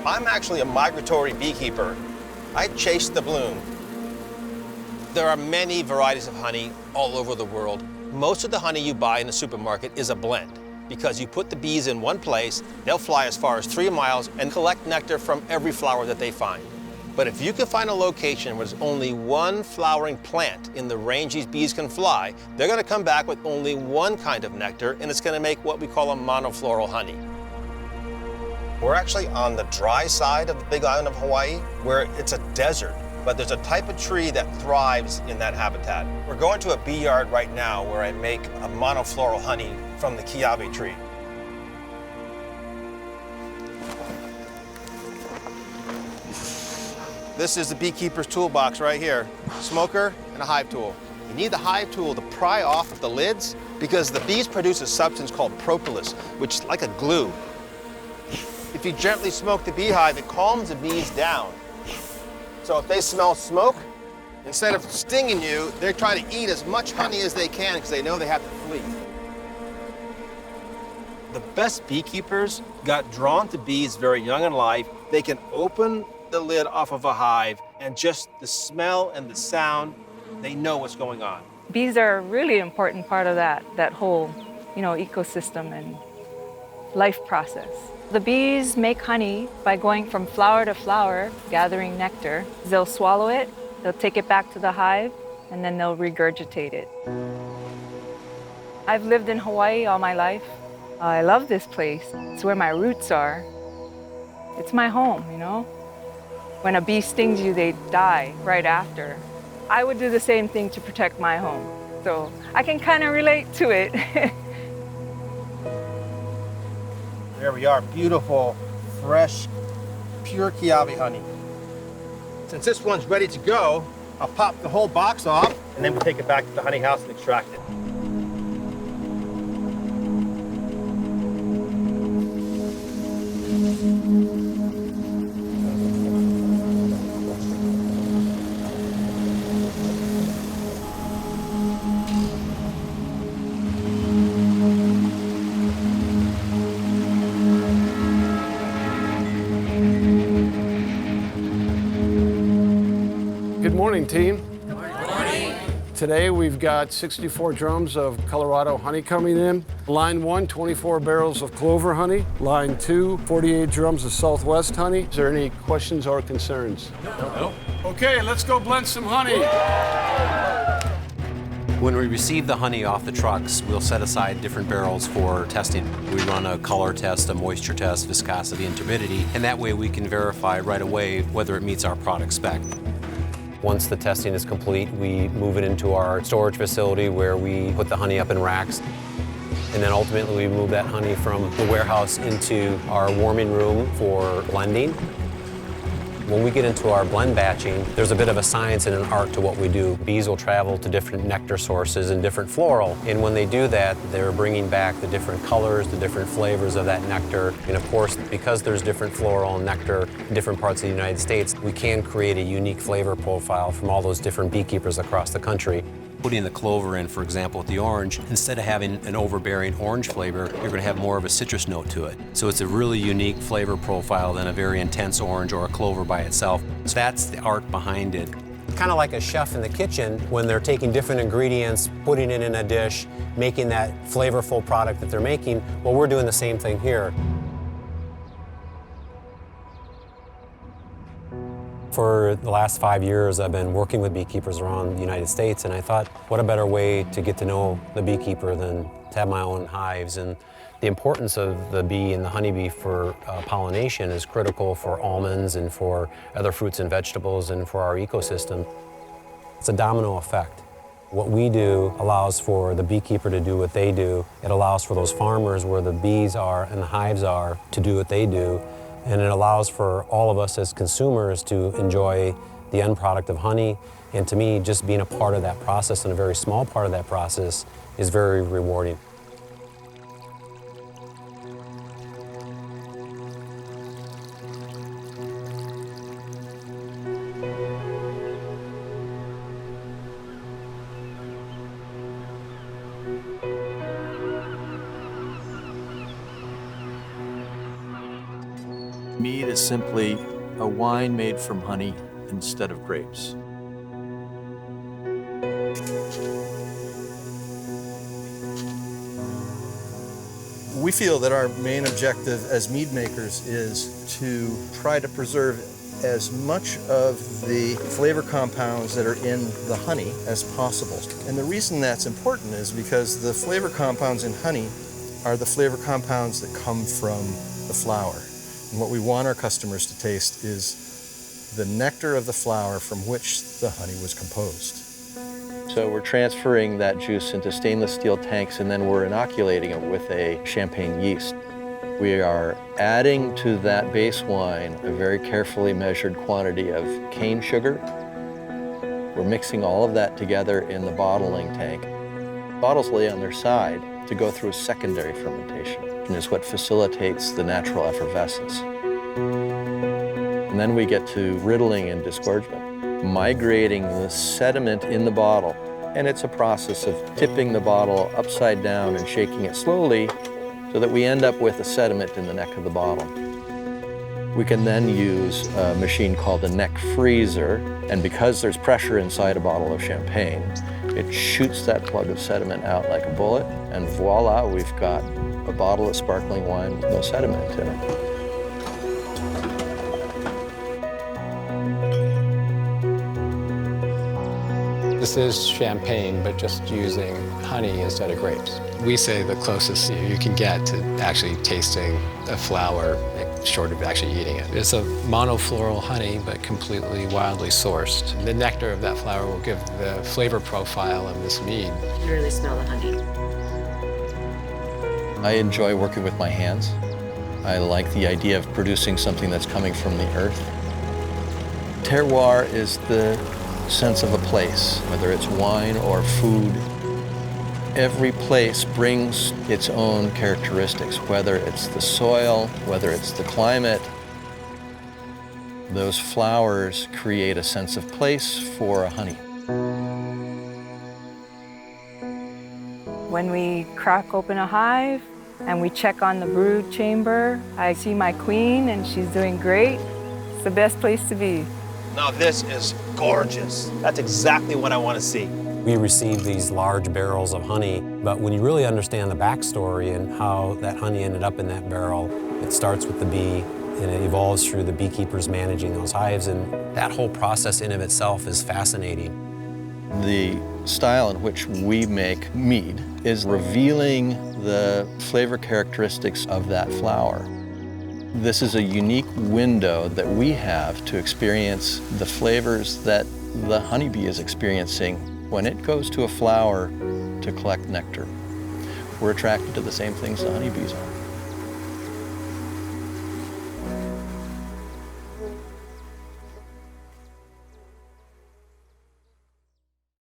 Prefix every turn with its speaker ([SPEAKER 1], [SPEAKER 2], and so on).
[SPEAKER 1] I'm actually a migratory beekeeper. I chase the bloom. There are many varieties of honey all over the world. Most of the honey you buy in the supermarket is a blend because you put the bees in one place, they'll fly as far as 3 miles and collect nectar from every flower that they find. But if you can find a location where there's only one flowering plant in the range these bees can fly, they're going to come back with only one kind of nectar, and it's going to make what we call a monofloral honey. We're actually on the dry side of the big island of Hawaii, where it's a desert, but there's a type of tree that thrives in that habitat. We're going to a bee yard right now where I make a monofloral honey from the kiawe tree. This is the beekeeper's toolbox right here. Smoker and a hive tool. You need the hive tool to pry off the lids because the bees produce a substance called propolis, which is like a glue. If you gently smoke the beehive, it calms the bees down. So if they smell smoke, instead of stinging you, they're trying to eat as much honey as they can because they know they have to flee. The best beekeepers got drawn to bees very young in life. They can open the lid off of a hive and just the smell and the sound, they know what's going on.
[SPEAKER 2] Bees are a really important part of that whole, ecosystem and life process. The bees make honey by going from flower to flower, gathering nectar. They'll swallow it, they'll take it back to the hive, and then they'll regurgitate it. I've lived in Hawaii all my life. I love this place. It's where my roots are. It's my home, When a bee stings you, they die right after. I would do the same thing to protect my home. So I can kind of relate to it.
[SPEAKER 1] There we are, beautiful, fresh, pure kiawe honey. Since this one's ready to go, I'll pop the whole box off and then we'll take it back to the honey house and extract it.
[SPEAKER 3] Good morning, team. Good morning. Today we've got 64 drums of Colorado honey coming in. Line 1, 24 barrels of clover honey. Line 2, 48 drums of Southwest honey. Is there any questions or concerns? No. Okay, let's go blend some honey.
[SPEAKER 4] When we receive the honey off the trucks, we'll set aside different barrels for testing. We run a color test, a moisture test, viscosity, and turbidity, and that way we can verify right away whether it meets our product spec. Once the testing is complete, we move it into our storage facility where we put the honey up in racks. And then ultimately we move that honey from the warehouse into our warming room for blending. When we get into our blend batching, there's a bit of a science and an art to what we do. Bees will travel to different nectar sources and different floral, and when they do that, they're bringing back the different colors, the different flavors of that nectar. And of course, because there's different floral and nectar in different parts of the United States, we can create a unique flavor profile from all those different beekeepers across the country. Putting the clover in, for example, with the orange, instead of having an overbearing orange flavor, you're going to have more of a citrus note to it. So it's a really unique flavor profile than a very intense orange or a clover by itself. So that's the art behind it. Kind of like a chef in the kitchen when they're taking different ingredients, putting it in a dish, making that flavorful product that they're making. Well, we're doing the same thing here. For the last 5 years, I've been working with beekeepers around the United States, and I thought, what a better way to get to know the beekeeper than to have my own hives. And the importance of the bee and the honeybee for pollination is critical for almonds and for other fruits and vegetables and for our ecosystem. It's a domino effect. What we do allows for the beekeeper to do what they do. It allows for those farmers where the bees are and the hives are to do what they do. And it allows for all of us as consumers to enjoy the end product of honey. And to me, just being a part of that process and a very small part of that process is very rewarding.
[SPEAKER 5] Mead is simply a wine made from honey instead of grapes.
[SPEAKER 6] We feel that our main objective as mead makers is to try to preserve as much of the flavor compounds that are in the honey as possible. And the reason that's important is because the flavor compounds in honey are the flavor compounds that come from the flower. And what we want our customers to taste is the nectar of the flower from which the honey was composed. So we're transferring that juice into stainless steel tanks, and then we're inoculating it with a champagne yeast. We are adding to that base wine a very carefully measured quantity of cane sugar. We're mixing all of that together in the bottling tank. Bottles lay on their side to go through a secondary fermentation, and is what facilitates the natural effervescence. And then we get to riddling and disgorgement, migrating the sediment in the bottle. And it's a process of tipping the bottle upside down and shaking it slowly so that we end up with a sediment in the neck of the bottle. We can then use a machine called a neck freezer, and because there's pressure inside a bottle of champagne, it shoots that plug of sediment out like a bullet, and voila, we've got a bottle of sparkling wine with no sediment in it.
[SPEAKER 7] This is champagne, but just using honey instead of grapes. We say the closest you can get to actually tasting a flower, short of actually eating it. It's a monofloral honey, but completely wildly sourced. The nectar of that flower will give the flavor profile of this mead.
[SPEAKER 8] You really smell the honey.
[SPEAKER 6] I enjoy working with my hands. I like the idea of producing something that's coming from the earth. Terroir is the sense of a place, whether it's wine or food. Every place brings its own characteristics, whether it's the soil, whether it's the climate. Those flowers create a sense of place for a honey.
[SPEAKER 2] When we crack open a hive and we check on the brood chamber, I see my queen and she's doing great. It's the best place to be.
[SPEAKER 1] Now this is gorgeous. That's exactly what I want to see.
[SPEAKER 4] We receive these large barrels of honey, but when you really understand the backstory and how that honey ended up in that barrel, it starts with the bee and it evolves through the beekeepers managing those hives, and that whole process in of itself is fascinating.
[SPEAKER 6] The style in which we make mead is revealing the flavor characteristics of that flower. This is a unique window that we have to experience the flavors that the honeybee is experiencing when it goes to a flower to collect nectar. We're attracted to the same things the honeybees are.